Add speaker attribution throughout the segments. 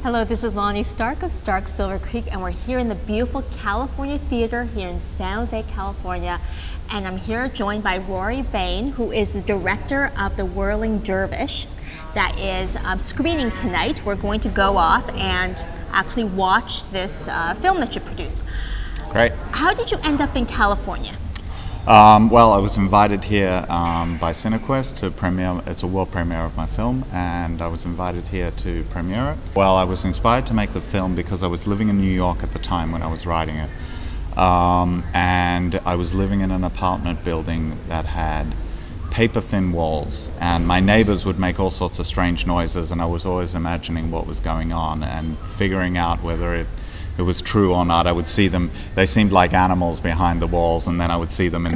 Speaker 1: Hello, this is Lonnie Stark of Stark Silver Creek, and we're here in the beautiful California Theater here in San Jose, California. And I'm here joined by Rory Bain, who is the director of The Whirling Dervish that is screening tonight. We're going to go off and actually watch this film that you produced.
Speaker 2: Great.
Speaker 1: How did you end up in California?
Speaker 2: Well, I was invited here by Cinequest to premiere. It's a world premiere of my film, and I was invited here to premiere it. Well, I was inspired to make the film because I was living in New York at the time when I was writing it. And I was living in an apartment building that had paper-thin walls, and my neighbors would make all sorts of strange noises, and I was always imagining what was going on and figuring out whether it was true or not. I would see them, they seemed like animals behind the walls, and then I would see them in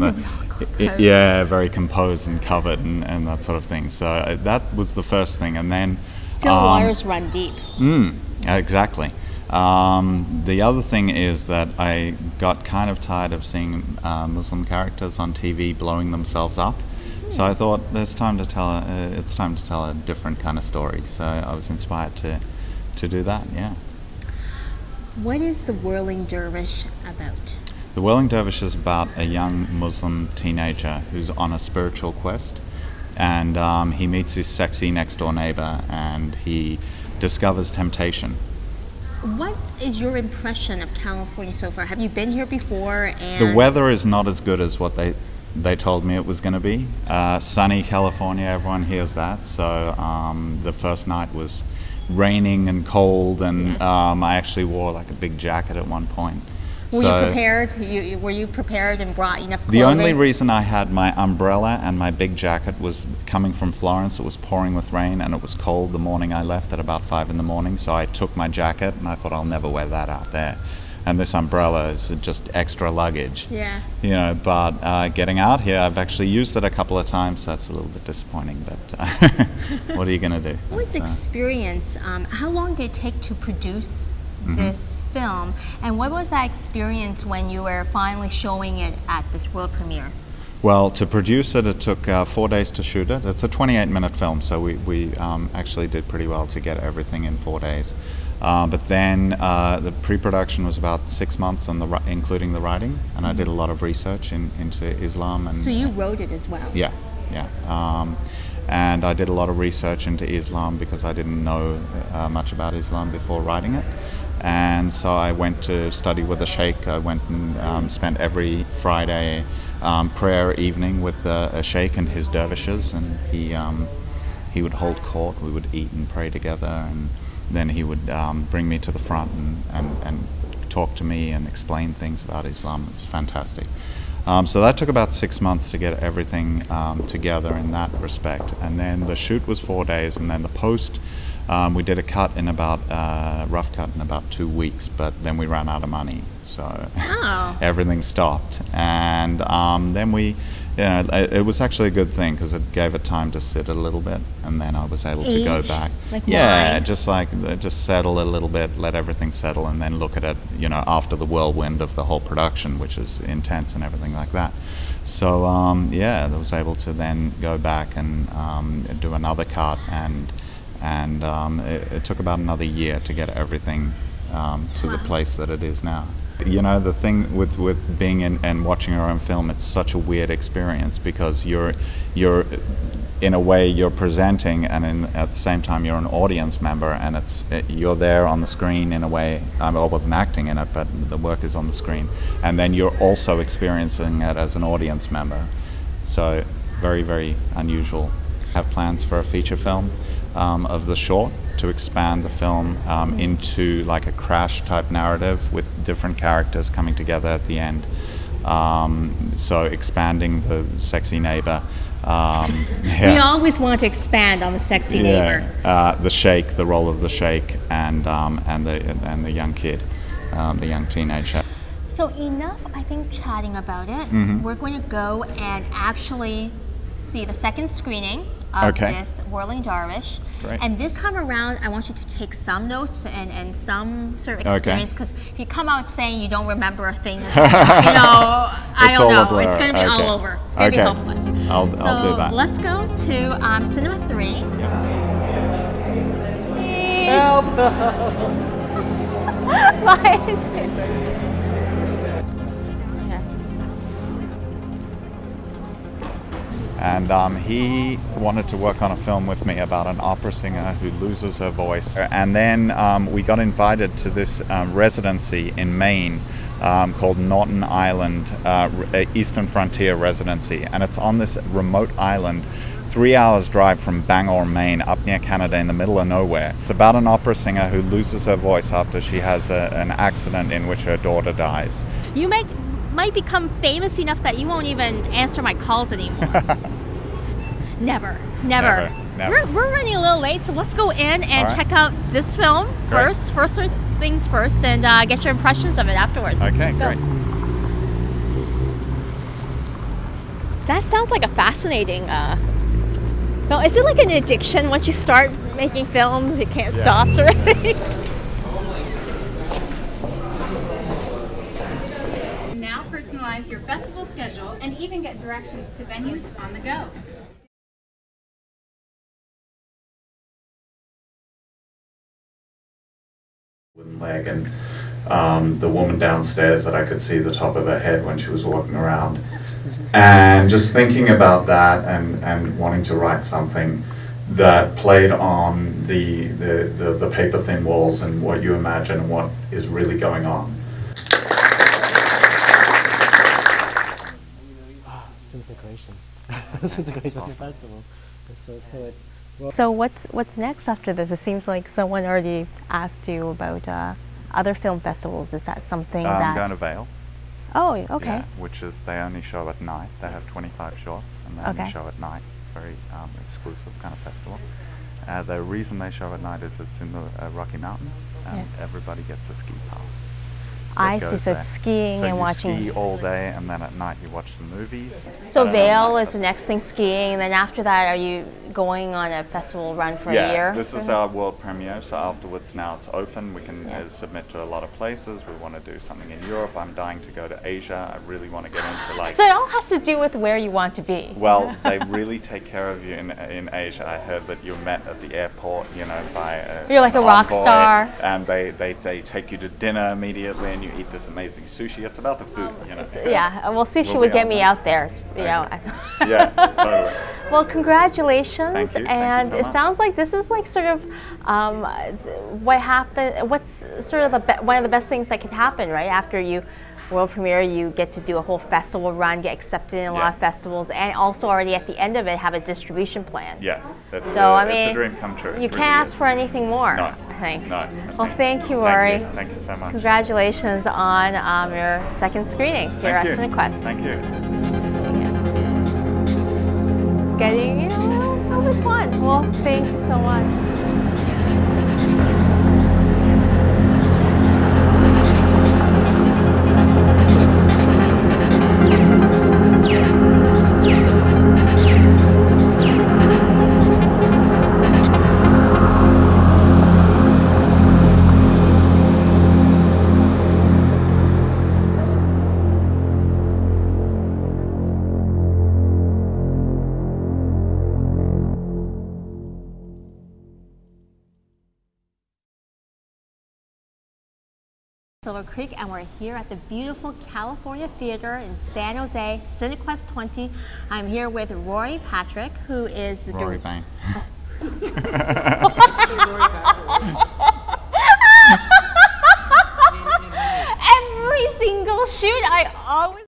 Speaker 2: very composed and covered and that sort of thing. So that was the first thing, and then
Speaker 1: Still waters run deep.
Speaker 2: Exactly. The other thing is that I got kind of tired of seeing Muslim characters on TV blowing themselves up. So I thought it's time to tell a different kind of story. So I was inspired to do that. Yeah.
Speaker 1: What is The Whirling Dervish about?
Speaker 2: The Whirling Dervish is about a young Muslim teenager who's on a spiritual quest, and he meets his sexy next-door neighbor, and he discovers temptation.
Speaker 1: What is your impression of California so far? Have you been here before? And
Speaker 2: the weather is not as good as what they told me it was going to be. Sunny California, everyone hears that. So the first night was raining and cold, and
Speaker 1: yes.
Speaker 2: I actually wore like a big jacket at one point.
Speaker 1: Were you prepared? Were you prepared and brought enough clothing?
Speaker 2: The only reason I had my umbrella and my big jacket was coming from Florence. It was pouring with rain, and it was cold the morning I left at about 5 in the morning. So I took my jacket, and I thought I'll never wear that out there. And this umbrella is just extra luggage.
Speaker 1: Yeah.
Speaker 2: You know, but getting out here, I've actually used it a couple of times, so that's a little bit disappointing, but what are you going to do?
Speaker 1: What was the experience? How long did it take to produce this film? And what was that experience when you were finally showing it at this world premiere?
Speaker 2: Well, to produce it, it took 4 days to shoot it. It's a 28-minute film, so we actually did pretty well to get everything in 4 days. But then the pre-production was about 6 months, including the writing, and I did a lot of research into Islam. And
Speaker 1: so you wrote it as well?
Speaker 2: Yeah. And I did a lot of research into Islam because I didn't know much about Islam before writing it. And so I went to study with a sheikh. I went and spent every Friday prayer evening with a sheikh and his dervishes, and he would hold court. We would eat and pray together, and then he would bring me to the front and talk to me and explain things about Islam. It's fantastic. So that took about 6 months to get everything together in that respect. And then the shoot was 4 days, and then the post, we did a rough cut in about 2 weeks, but then we ran out of money. So everything stopped. And then it was actually a good thing because it gave it time to sit a little bit, and then I was able to go back.
Speaker 1: Like
Speaker 2: wine? Just settle a little bit, let everything settle, and then look at it, after the whirlwind of the whole production, which is intense and everything like that. So I was able to then go back and do another cut, and it took about another year to get everything to the place that it is now. The thing with being in and watching your own film, it's such a weird experience because you're in a way you're presenting, and at the same time you're an audience member, and you're there on the screen in a way. I wasn't acting in it, but the work is on the screen, and then you're also experiencing it as an audience member. So very, very unusual. Have plans for a feature film of the short to expand the film into like a crash type narrative with different characters coming together at the end. So expanding the sexy neighbor.
Speaker 1: We always want to expand on the sexy neighbor.
Speaker 2: The sheikh, the role of the sheikh, and the young kid, the young teenager.
Speaker 1: So enough, I think, chatting about it. We're going to go and actually see the second screening of this Whirling Dervish.
Speaker 2: Great.
Speaker 1: And this time around, I want you to take some notes and some sort of experience, because if you come out saying you don't remember a thing, I don't know. It's going to be all over. It's going to be hopeless.
Speaker 2: I'll do that.
Speaker 1: Let's go to Cinema 3.
Speaker 2: Yeah.
Speaker 1: Help! Bye.
Speaker 2: And he wanted to work on a film with me about an opera singer who loses her voice. And then we got invited to this residency in Maine called Norton Island Eastern Frontier Residency. And it's on this remote island, 3 hours drive from Bangor, Maine, up near Canada in the middle of nowhere. It's about an opera singer who loses her voice after she has an accident in which her daughter dies.
Speaker 1: You might become famous enough that you won't even answer my calls anymore. Never. We're running a little late, so let's go in and check out this film first. First things first, and get your impressions of it afterwards.
Speaker 2: Okay, great.
Speaker 1: That sounds like a fascinating film. Is it like an addiction? Once you start making films, you can't stop, sort of thing?
Speaker 3: Now personalize your festival schedule and even get directions to venues on the go.
Speaker 2: Wooden leg, and the woman downstairs that I could see the top of her head when she was walking around, and just thinking about that and wanting to write something that played on the paper thin walls and what you imagine and what is really going on.
Speaker 4: Since the creation, since the creation of the festival,
Speaker 1: So what's next after this? It seems like someone already asked you about other film festivals. Is that something
Speaker 2: I'm going to Vail.
Speaker 1: Oh, okay.
Speaker 2: Yeah, which is, they only show at night. They have 25 shots and they only show at night. Very exclusive kind of festival. The reason they show at night is it's in the Rocky Mountains, and everybody gets a ski pass.
Speaker 1: I see, so it's skiing and watching.
Speaker 2: Ski all day, and then at night you watch the movies.
Speaker 1: So Vail is the next thing, skiing, and then after that, are you going on a festival run for a year?
Speaker 2: Yeah, this is our world premiere, so afterwards now it's open. We can submit to a lot of places. We want to do something in Europe. I'm dying to go to Asia. I really want to get into like...
Speaker 1: So it all has to do with where you want to be.
Speaker 2: Well, they really take care of you in Asia. I heard that you're met at the airport, you know, by
Speaker 1: you're like a rock star.
Speaker 2: And they take you to dinner immediately, and you eat this amazing sushi. It's about the food, you know.
Speaker 1: Yeah, well, sushi would get me out there, you know.
Speaker 2: Yeah, totally.
Speaker 1: Well, congratulations.
Speaker 2: Thank you.
Speaker 1: And
Speaker 2: Thank you so
Speaker 1: it sounds like this is like sort of what happened. What's sort of one of the best things that could happen, right? After you world premiere, you get to do a whole festival run, get accepted in a lot of festivals, and also already at the end of it have a distribution plan.
Speaker 2: Yeah, that's
Speaker 1: I mean,
Speaker 2: it's a dream come true.
Speaker 1: You can't ask for anything more.
Speaker 2: No,
Speaker 1: I think.
Speaker 2: No.
Speaker 1: Well, thank you, Rory.
Speaker 2: Thank you so much.
Speaker 1: Congratulations on your second screening here at Cinequest.
Speaker 2: Thank you.
Speaker 1: Getting, you know, it'll be fun. Well, thank you so much. Silver Creek, and we're here at the beautiful California Theater in San Jose, Cinequest 20. I'm here with Rory Patrick, who is the
Speaker 2: Rory Bain.
Speaker 1: Every single shoot, I always